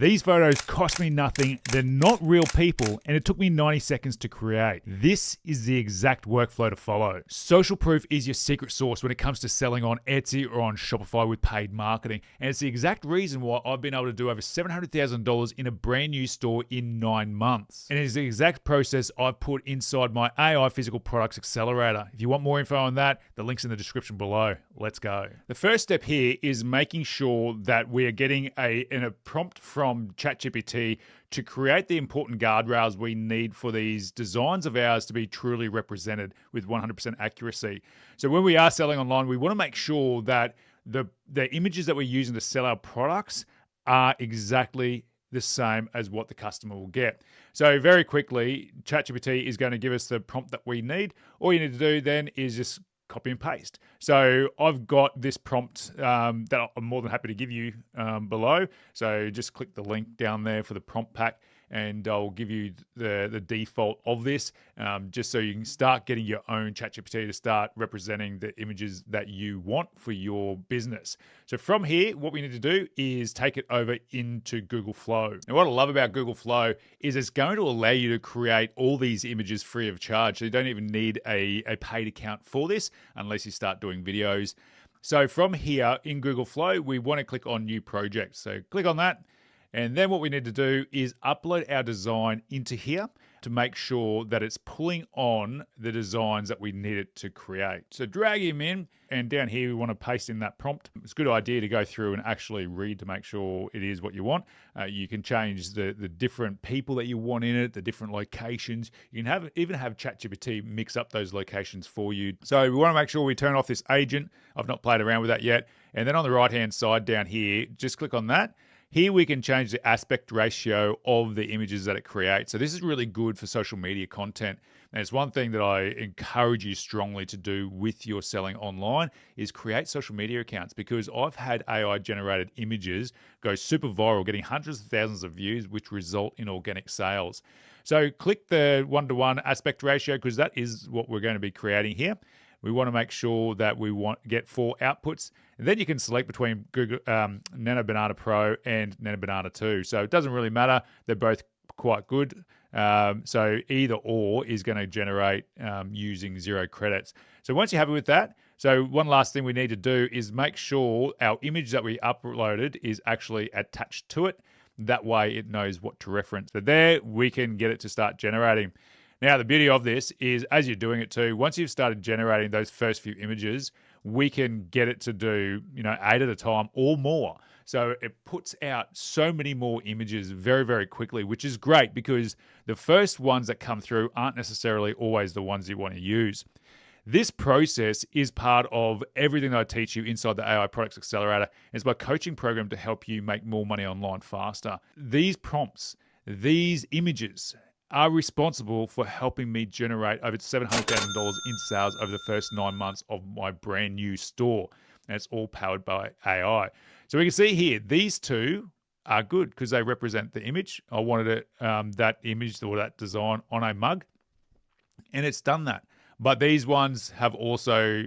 These photos cost me nothing, they're not real people, and it took me 90 seconds to create. This is the exact workflow to follow. Social proof is your secret sauce when it comes to selling on Etsy or on Shopify with paid marketing, and it's the exact reason why I've been able to do over $700,000 in a brand new store in 9 months. And it is the exact process I've put inside my AI Physical Products Accelerator. If you want more info on that, the link's in the description below. Let's go. The first step here is making sure that we are getting a prompt from ChatGPT to create the important guardrails we need for these designs of ours to be truly represented with 100% accuracy. So when we are selling online, we want to make sure that the images that we're using to sell our products are exactly the same as what the customer will get. So very quickly, ChatGPT is going to give us the prompt that we need. All you need to do then is just copy and paste. So I've got this prompt that I'm more than happy to give you below. So just click the link down there for the prompt pack, and I'll give you the default of this, just so you can start getting your own ChatGPT to start representing the images that you want for your business. So from here, what we need to do is take it over into Google Flow. And what I love about Google Flow is it's going to allow you to create all these images free of charge. So you don't even need a paid account for this unless you start doing videos. So from here in Google Flow, we want to click on New Project. So click on that. And then what we need to do is upload our design into here to make sure that it's pulling on the designs that we need it to create. So drag him in, and down here we want to paste in that prompt. It's a good idea to go through and actually read to make sure it is what you want. You can change the different people that you want in it, the different locations. You can even have ChatGPT mix up those locations for you. So we want to make sure we turn off this agent. I've not played around with that yet. And then on the right-hand side down here, just click on that. Here we can change the aspect ratio of the images that it creates. So this is really good for social media content. And it's one thing that I encourage you strongly to do with your selling online is create social media accounts, because I've had AI generated images go super viral, getting hundreds of thousands of views, which result in organic sales. So click the 1-to-1 aspect ratio, because that is what we're going to be creating here. We want to make sure that we get 4 outputs, and then you can select between Google Nano Banana Pro and Nano Banana 2. So it doesn't really matter. They're both quite good. So either or is going to generate using 0 credits. So once you're happy with that, so one last thing we need to do is make sure our image that we uploaded is actually attached to it. That way it knows what to reference. So there we can get it to start generating. Now, the beauty of this is as you're doing it too, once you've started generating those first few images, we can get it to do, 8 at a time or more. So it puts out so many more images very, very quickly, which is great because the first ones that come through aren't necessarily always the ones you want to use. This process is part of everything that I teach you inside the AI Products Accelerator. It's my coaching program to help you make more money online faster. These prompts, these images are responsible for helping me generate over $700,000 in sales over the first 9 months of my brand new store. And it's all powered by AI. So we can see here, these two are good because they represent the image. I wanted that image or that design on a mug, and it's done that. But these ones have also,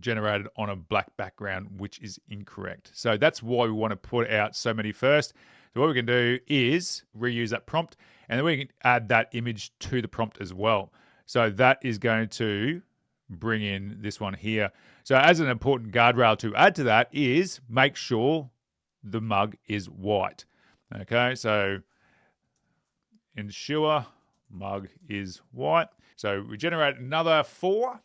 generated on a black background, which is incorrect. So that's why we want to put out so many first. So what we can do is reuse that prompt, and then we can add that image to the prompt as well. So that is going to bring in this one here. So as an important guardrail to add to that is make sure the mug is white. Okay, so ensure mug is white. So we generate another 4,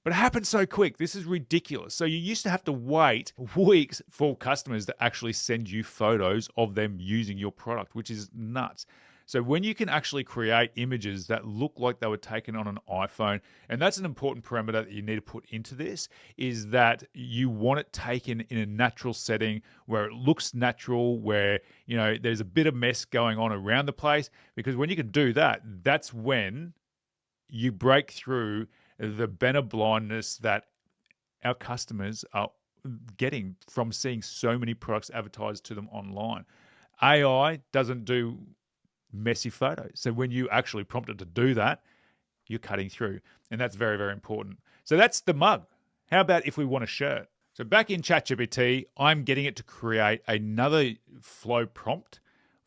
but it happens so quick. This is ridiculous. So you used to have to wait weeks for customers to actually send you photos of them using your product, which is nuts. So when you can actually create images that look like they were taken on an iPhone, and that's an important parameter that you need to put into this, is that you want it taken in a natural setting where it looks natural, where there's a bit of mess going on around the place. Because when you can do that, that's when you break through the banner blindness that our customers are getting from seeing so many products advertised to them online. AI doesn't do messy photos. So when you actually prompt it to do that, you're cutting through. And that's very, very important. So that's the mug. How about if we want a shirt? So back in ChatGPT, I'm getting it to create another flow prompt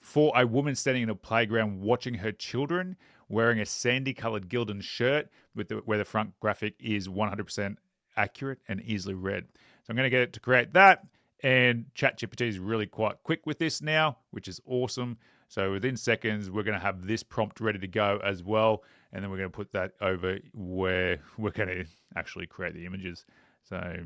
for a woman standing in a playground watching her children, wearing a sandy-colored Gildan shirt where the front graphic is 100% accurate and easily read. So I'm going to get it to create that, and ChatGPT is really quite quick with this now, which is awesome. So within seconds, we're going to have this prompt ready to go as well, and then we're going to put that over where we're going to actually create the images. So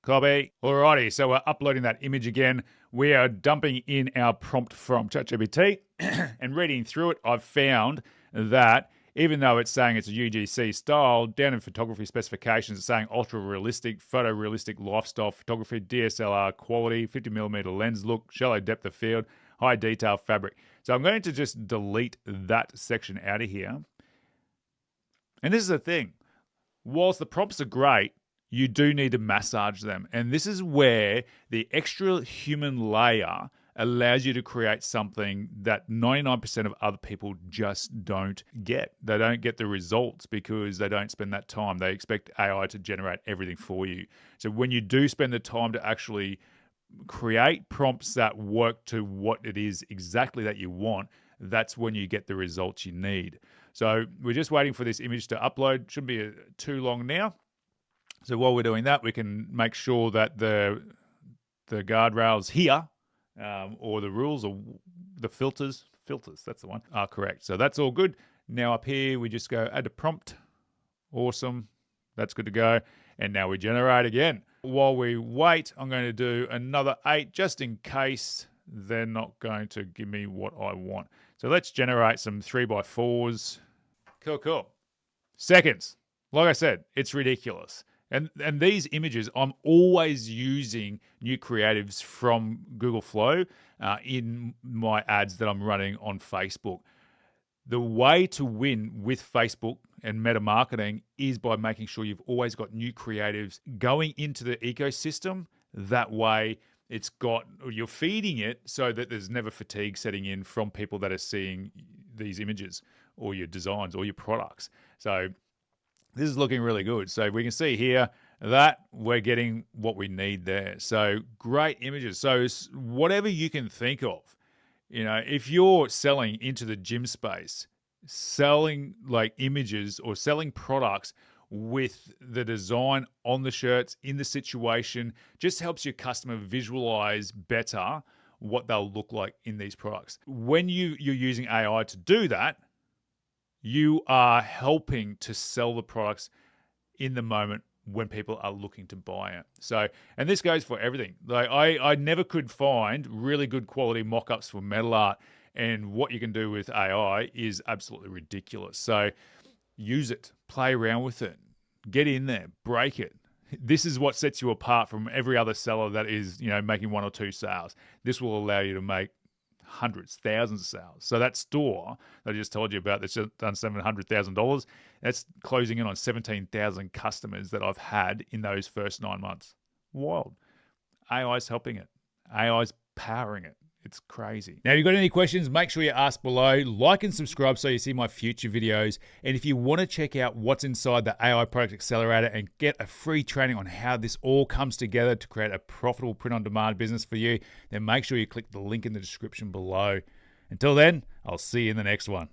copy. Alrighty, so we're uploading that image again. We are dumping in our prompt from ChatGPT and reading through it. I've found that even though it's saying it's a UGC style, down in photography specifications, it's saying ultra-realistic, photorealistic lifestyle photography, DSLR quality, 50mm lens look, shallow depth of field, high detail fabric. So I'm going to just delete that section out of here. And this is the thing. Whilst the prompts are great, you do need to massage them. And this is where the extra human layer allows you to create something that 99% of other people just don't get. They don't get the results because they don't spend that time. They expect AI to generate everything for you. So when you do spend the time to actually create prompts that work to what it is exactly that you want, that's when you get the results you need. So we're just waiting for this image to upload. Shouldn't be too long now. So while we're doing that, we can make sure that the guardrails here, or the rules, or the filters, that's the one, are correct. So that's all good. Now up here, we just go add a prompt. Awesome. That's good to go. And now we generate again. While we wait, I'm going to do another 8 just in case they're not going to give me what I want. So let's generate some 3x4s. Cool. Seconds. Like I said, it's ridiculous. And these images, I'm always using new creatives from Google Flow in my ads that I'm running on Facebook. The way to win with Facebook and meta marketing is by making sure you've always got new creatives going into the ecosystem. That way you're feeding it so that there's never fatigue setting in from people that are seeing these images or your designs or your products. So this is looking really good. So we can see here that we're getting what we need there. So great images. So whatever you can think of, if you're selling into the gym space, selling like images or selling products with the design on the shirts in the situation, just helps your customer visualize better what they'll look like in these products. When you're using AI to do that, you are helping to sell the products in the moment when people are looking to buy it. So, and this goes for everything. Like I never could find really good quality mock-ups for metal art, and what you can do with AI is absolutely ridiculous. So use it, play around with it, get in there, break it. This is what sets you apart from every other seller that is, making 1 or 2 sales. This will allow you to make hundreds, thousands of sales. So that store that I just told you about that's done $700,000, that's closing in on 17,000 customers that I've had in those first 9 months. Wild. AI's helping it. AI's powering it. It's crazy. Now, if you've got any questions, make sure you ask below. Like and subscribe so you see my future videos. And if you want to check out what's inside the AI Product Accelerator and get a free training on how this all comes together to create a profitable print-on-demand business for you, then make sure you click the link in the description below. Until then, I'll see you in the next one.